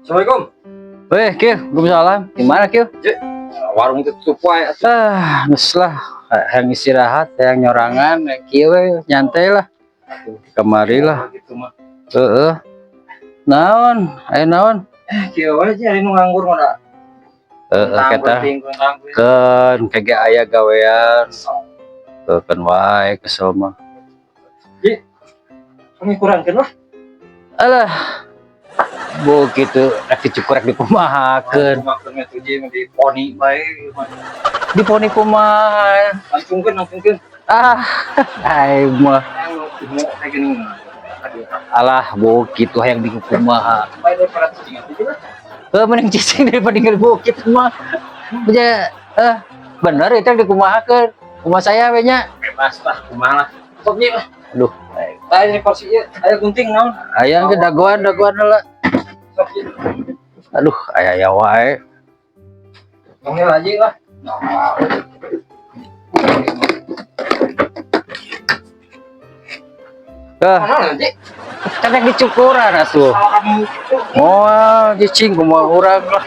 Assalamualaikum. Weh, Kil, Waalaikumsalam. Gimana, Kil? Warung tutup wae. Nges lah. Yang istirahat, yang nyorangan, Kil, nyantai lah. Kemari lah. Gitu mah. Naon, ayo naon. Kieu wae jadi nu nganggur mah da. Kita kan kagak aya gawean. Kan wae kesel mah. Ji. Kami kurangkeun lah. Alah. Begitu rek dicukur rek dikumahakeun. Maksudnya tuh ji di poni bae. Di poni kumaha. Langsungkeun. Ai mah. Mau kayak gini. Alah, begitu hayang bingung kumaha. Bae daripada cicing itu lah. Mending cicing daripada tinggal bukit mah. Beja, bener itu dikumahakeun. Kumaha saya we nya. Bebas lah, kumaha lah. Sok ji lah. Aduh, Tah ini porsi ieu, aya gunting naon? aya ge dagoan heula. Sok ji. Aduh, aya wae. Panggil aja lah. Mana nanti? Kan dicukuran atuh. Oh, cicing kumaha urang lah.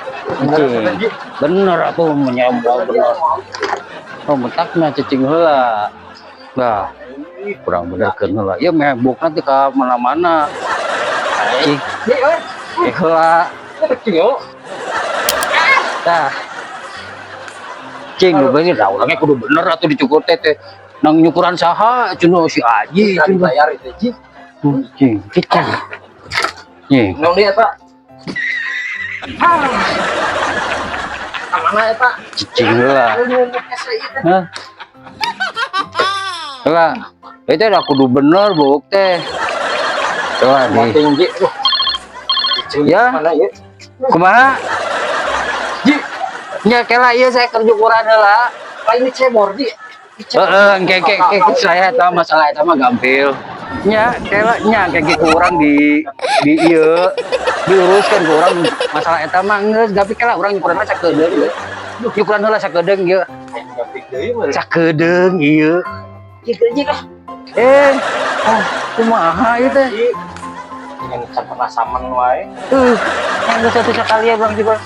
Cicing. Bener atuh menyambung bener. Oh, mentakna cicing heula. Nah, kurang benerkeun heula. Ya mebok nanti ka mana-mana. Cicing. Heula. Tah. Cing lu bener dah urangnya kudu bener atuh dicukur teh nang nyukuran saha cenah si Aji Cing bayar itu ji. cing kicang nih Nong dia Pak. Mana eta? cicing lah hah lah itu udah kudu bener buk teh coba nih Tinggi tuh. ya Mana ya? kumaha ji nya kela ieu saya kerja ukuran heula Ini cebor di. kayak saya tahu masalah itu mah gampil nya kela nya kayak kurang di ieu diuruskan kurang masalah eta mah geus tapi kela urang nyukuran sakedeung nyukuran heula sakedeung ieu sakedeung ieu Ji lah. kumaha ieu teh Dengan pernah saman wae. yang geus atuh sakalian urang juga